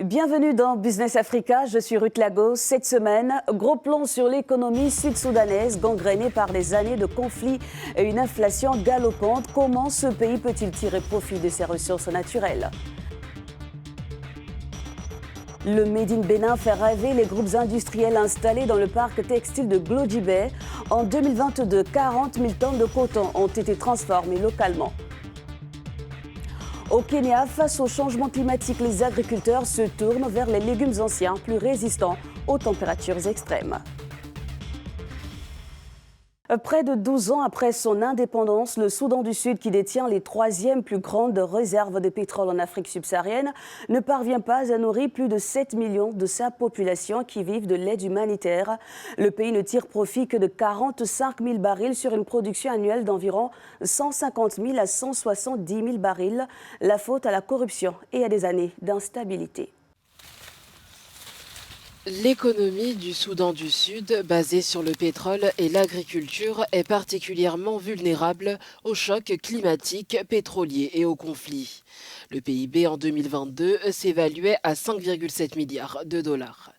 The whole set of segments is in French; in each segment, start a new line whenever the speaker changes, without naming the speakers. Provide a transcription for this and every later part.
Bienvenue dans Business Africa, je suis Ruth Lagos. Cette semaine, gros plan sur l'économie sud-soudanaise gangrénée par des années de conflits et une inflation galopante. Comment ce pays peut-il tirer profit de ses ressources naturelles ? Le Made in Bénin fait rêver les groupes industriels installés dans le parc textile de Glodjibé. En 2022, 40 000 tonnes de coton ont été transformées localement. Au Kenya, face au changement climatique, les agriculteurs se tournent vers les légumes anciens plus résistants aux températures extrêmes. Près de 12 ans après son indépendance, le Soudan du Sud, qui détient les troisièmes plus grandes réserves de pétrole en Afrique subsaharienne, ne parvient pas à nourrir plus de 7 millions de sa population qui vivent de l'aide humanitaire. Le pays ne tire profit que de 45 000 barils sur une production annuelle d'environ 150 000 à 170 000 barils. La faute à la corruption et à des années d'instabilité.
L'économie du Soudan du Sud, basée sur le pétrole et l'agriculture, est particulièrement vulnérable aux chocs climatiques, pétroliers et aux conflits. Le PIB en 2022 s'évaluait à 5,7 milliards de dollars.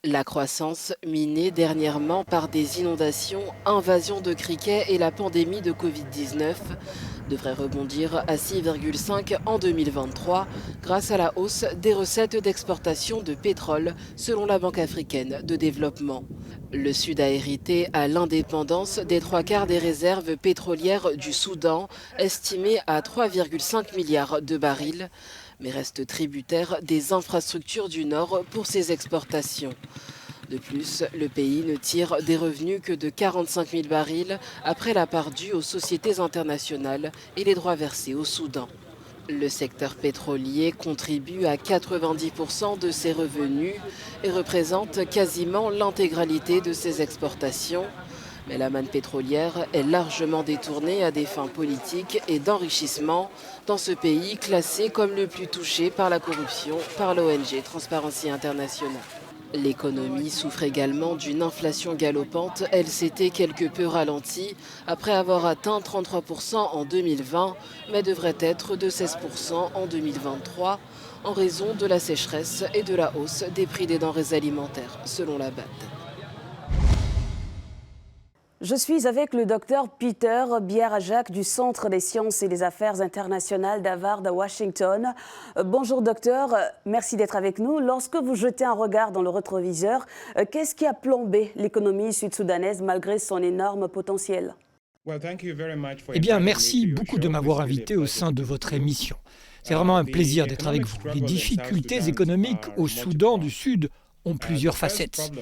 La croissance, minée dernièrement par des inondations, invasions de criquets et la pandémie de Covid-19, devrait rebondir à 6,5 en 2023 grâce à la hausse des recettes d'exportation de pétrole selon la Banque africaine de développement. Le Sud a hérité à l'indépendance des 3/4 des réserves pétrolières du Soudan, estimées à 3,5 milliards de barils, mais reste tributaire des infrastructures du Nord pour ses exportations. De plus, le pays ne tire des revenus que de 45 000 barils après la part due aux sociétés internationales et les droits versés au Soudan. Le secteur pétrolier contribue à 90% de ses revenus et représente quasiment l'intégralité de ses exportations. Mais la manne pétrolière est largement détournée à des fins politiques et d'enrichissement dans ce pays classé comme le plus touché par la corruption par l'ONG Transparency International. L'économie souffre également d'une inflation galopante. Elle s'était quelque peu ralentie après avoir atteint 33% en 2020, mais devrait être de 16% en 2023 en raison de la sécheresse et de la hausse des prix des denrées alimentaires, selon la BAD.
Je suis avec le docteur Peter Bierajak du Centre des sciences et des affaires internationales d'Harvard à Washington. Bonjour docteur, merci d'être avec nous. Lorsque vous jetez un regard dans le rétroviseur, qu'est-ce qui a plombé l'économie sud-soudanaise malgré son énorme potentiel ?
Eh bien, merci beaucoup de m'avoir invité au sein de votre émission. C'est vraiment un plaisir d'être avec vous. Les difficultés économiques au Soudan du Sud ont plusieurs facettes.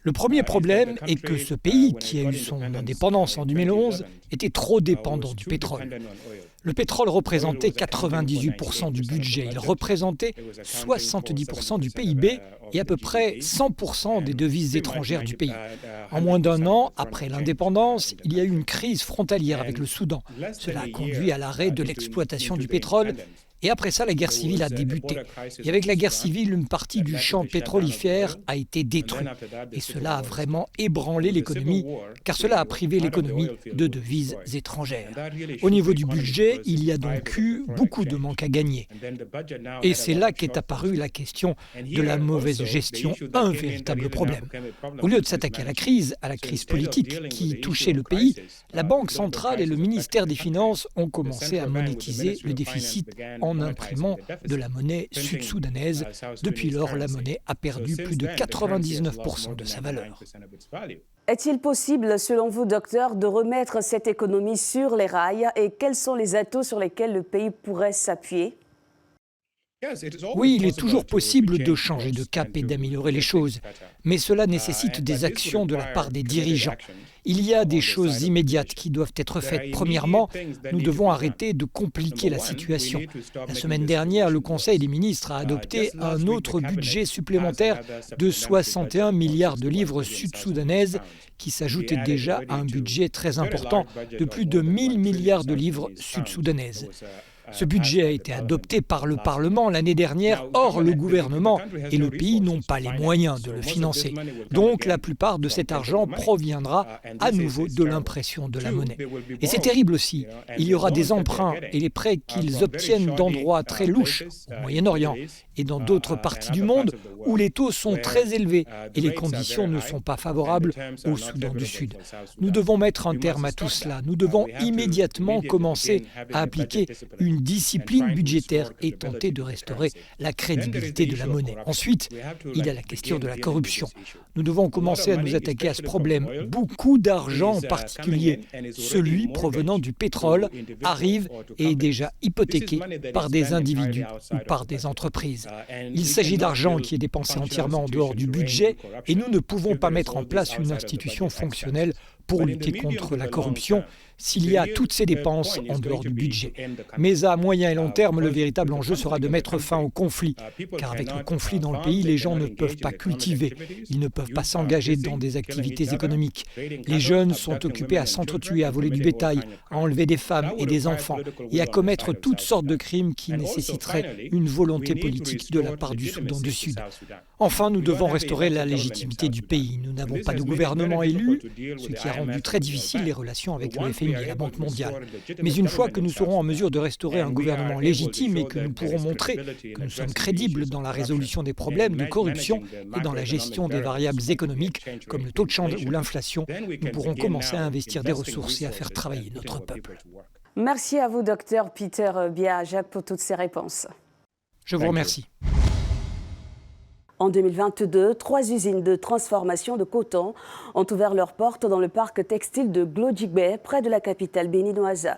Le premier problème est que ce pays, qui a eu son indépendance en 2011, était trop dépendant du pétrole. Le pétrole représentait 98% du budget, il représentait 70% du PIB et à peu près 100% des devises étrangères du pays. En moins d'un an, après l'indépendance, il y a eu une crise frontalière avec le Soudan. Cela a conduit à l'arrêt de l'exploitation du pétrole. Et après ça, la guerre civile a débuté. Et avec la guerre civile, une partie du champ pétrolifère a été détruite. Et cela a vraiment ébranlé l'économie, car cela a privé l'économie de devises étrangères. Au niveau du budget, il y a donc eu beaucoup de manques à gagner. Et c'est là qu'est apparue la question de la mauvaise gestion, un véritable problème. Au lieu de s'attaquer à la crise politique qui touchait le pays, la Banque centrale et le ministère des Finances ont commencé à monétiser le déficit en imprimant de la monnaie sud-soudanaise. Depuis lors, la monnaie a perdu plus de 99% de sa valeur.
Est-il possible, selon vous, docteur, de remettre cette économie sur les rails et quels sont les atouts sur lesquels le pays pourrait s'appuyer ?
Oui, il est toujours possible de changer de cap et d'améliorer les choses, mais cela nécessite des actions de la part des dirigeants. Il y a des choses immédiates qui doivent être faites. Premièrement, nous devons arrêter de compliquer la situation. La semaine dernière, le Conseil des ministres a adopté un autre budget supplémentaire de 61 milliards de livres sud-soudanaises qui s'ajoutait déjà à un budget très important de plus de 1000 milliards de livres sud-soudanaises. Ce budget a été adopté par le Parlement l'année dernière. Or, le gouvernement et le pays n'ont pas les moyens de le financer. Donc, la plupart de cet argent proviendra à nouveau de l'impression de la monnaie. Et c'est terrible aussi. Il y aura des emprunts et les prêts qu'ils obtiennent d'endroits très louches, au Moyen-Orient et dans d'autres parties du monde où les taux sont très élevés et les conditions ne sont pas favorables au Soudan du Sud. Nous devons mettre un terme à tout cela. Nous devons immédiatement commencer à appliquer une discipline budgétaire et tenter de restaurer la crédibilité de la monnaie. Ensuite, il y a la question de la corruption. Nous devons commencer à nous attaquer à ce problème. Beaucoup d'argent, en particulier celui provenant du pétrole, arrive et est déjà hypothéqué par des individus ou par des entreprises. Il s'agit d'argent qui est dépensé entièrement en dehors du budget et nous ne pouvons pas mettre en place une institution fonctionnelle pour lutter contre la corruption s'il y a toutes ces dépenses en dehors du budget. Mais à moyen et long terme, le véritable enjeu sera de mettre fin au conflit. Car avec le conflit dans le pays, les gens ne peuvent pas cultiver, ils ne peuvent pas s'engager dans des activités économiques. Les jeunes sont occupés à s'entretuer, à voler du bétail, à enlever des femmes et des enfants et à commettre toutes sortes de crimes qui nécessiteraient une volonté politique de la part du Soudan du Sud. Enfin, nous devons restaurer la légitimité du pays. Nous n'avons pas de gouvernement élu, ce qui a rendu très difficile les relations avec le FMI et la Banque mondiale. Mais une fois que nous serons en mesure de restaurer un gouvernement légitime et que nous pourrons montrer que nous sommes crédibles dans la résolution des problèmes de corruption et dans la gestion des variables économiques, comme le taux de change ou l'inflation, nous pourrons commencer à investir des ressources et à faire travailler notre peuple.
Merci à vous, Dr Peter Biya-Ajak, pour toutes ces réponses.
Je vous remercie.
En 2022, 3 usines de transformation de coton ont ouvert leurs portes dans le parc textile de Glodjigbe, près de la capitale béninoise.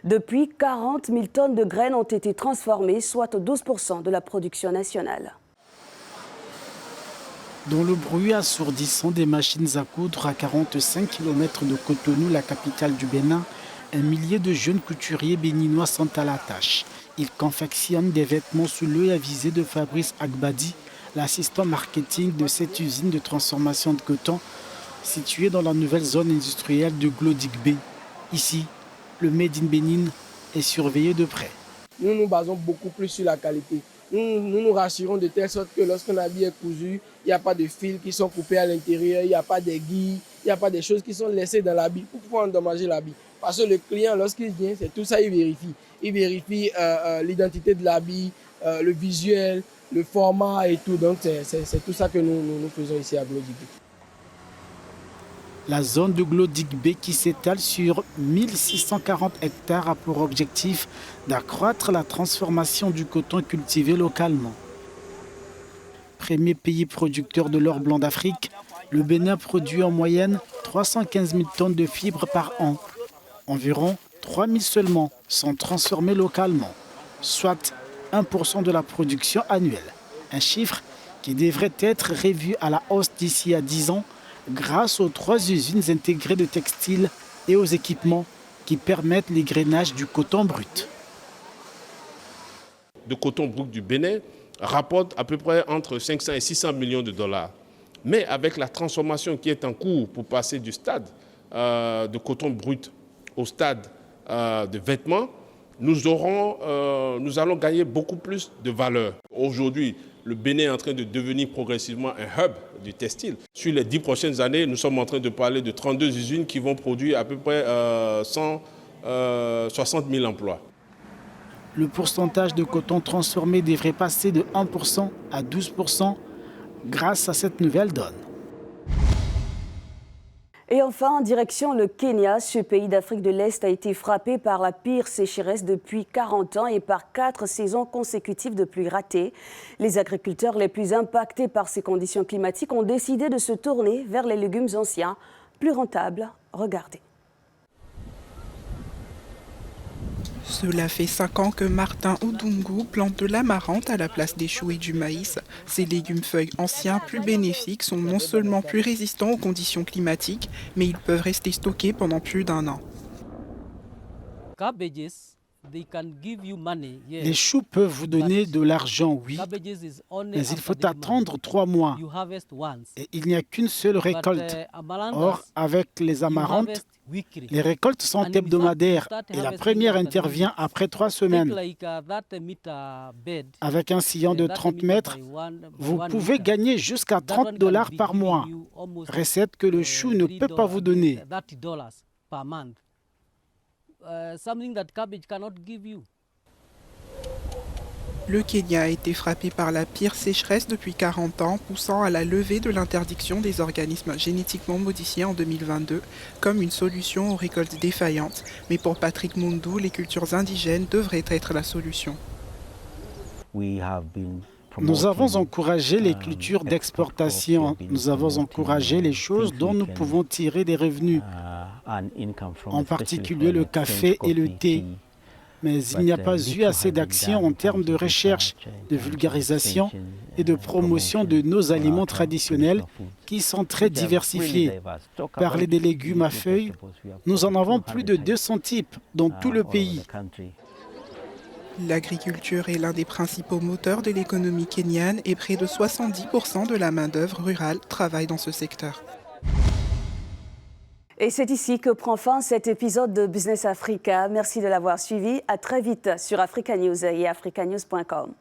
Depuis, 40 000 tonnes de graines ont été transformées, soit 12% de la production nationale.
Dans le bruit assourdissant des machines à coudre à 45 km de Cotonou, la capitale du Bénin, un millier de jeunes couturiers béninois sont à la tâche. Ils confectionnent des vêtements sous l'œil avisé de Fabrice Agbadi, l'assistant marketing de cette usine de transformation de coton située dans la nouvelle zone industrielle de Glodjigbe. Ici, le Made in Bénin est surveillé de près.
Nous nous basons beaucoup plus sur la qualité. Nous nous rassurons de telle sorte que lorsqu'un habit est cousu, il n'y a pas de fils qui sont coupés à l'intérieur, il n'y a pas d'aiguilles, il n'y a pas de choses qui sont laissées dans l'habit pour pouvoir endommager l'habit. Parce que le client, lorsqu'il vient, c'est tout ça, il vérifie. Il vérifie l'identité de l'habit, le visuel, le format et tout. Donc, c'est tout ça que nous faisons ici à Glodjigbe.
La zone de Glodjigbe, qui s'étale sur 1640 hectares, a pour objectif d'accroître la transformation du coton cultivé localement. Premier pays producteur de l'or blanc d'Afrique, le Bénin produit en moyenne 315 000 tonnes de fibres par an. Environ 3 000 seulement sont transformés localement, soit 1% de la production annuelle. Un chiffre qui devrait être revu à la hausse d'ici à 10 ans grâce aux 3 usines intégrées de textiles et aux équipements qui permettent l'égrainage du coton brut.
Le coton brut du Bénin rapporte à peu près entre 500 et 600 millions de dollars. Mais avec la transformation qui est en cours pour passer du stade de coton brut au stade de vêtements, nous allons gagner beaucoup plus de valeur. Aujourd'hui, le Bénin est en train de devenir progressivement un hub du textile. Sur les 10 prochaines années, nous sommes en train de parler de 32 usines qui vont produire à peu près 160 000 emplois.
Le pourcentage de coton transformé devrait passer de 1% à 12% grâce à cette nouvelle donne.
Et enfin, en direction le Kenya, ce pays d'Afrique de l'Est a été frappé par la pire sécheresse depuis 40 ans et par 4 saisons consécutives de pluie ratées. Les agriculteurs les plus impactés par ces conditions climatiques ont décidé de se tourner vers les légumes anciens, plus rentables. Regardez.
Cela fait 5 ans que Martin Oudungu plante de l'amarante à la place des choux et du maïs. Ces légumes feuilles anciens plus bénéfiques sont non seulement plus résistants aux conditions climatiques, mais ils peuvent rester stockés pendant plus d'1 an.
Les choux peuvent vous donner de l'argent, oui, mais il faut attendre 3 mois. Et il n'y a qu'une seule récolte. Or, avec les amarantes, les récoltes sont hebdomadaires et la première intervient après 3 semaines. Avec un sillon de 30 mètres, vous pouvez gagner jusqu'à $30 par mois, recette que le chou ne peut pas vous donner.
Le Kenya a été frappé par la pire sécheresse depuis 40 ans, poussant à la levée de l'interdiction des organismes génétiquement modifiés en 2022 comme une solution aux récoltes défaillantes. Mais pour Patrick Mundu, les cultures indigènes devraient être la solution.
Nous avons encouragé les cultures d'exportation. Nous avons encouragé les choses dont nous pouvons tirer des revenus, en particulier le café et le thé. Mais il n'y a pas eu assez d'action en termes de recherche, de vulgarisation et de promotion de nos aliments traditionnels qui sont très diversifiés. Parler des légumes à feuilles, nous en avons plus de 200 types dans tout le pays.
L'agriculture est l'un des principaux moteurs de l'économie kenyane et près de 70% de la main-d'œuvre rurale travaille dans ce secteur.
Et c'est ici que prend fin cet épisode de Business Africa. Merci de l'avoir suivi. À très vite sur Africa News et africanews.com.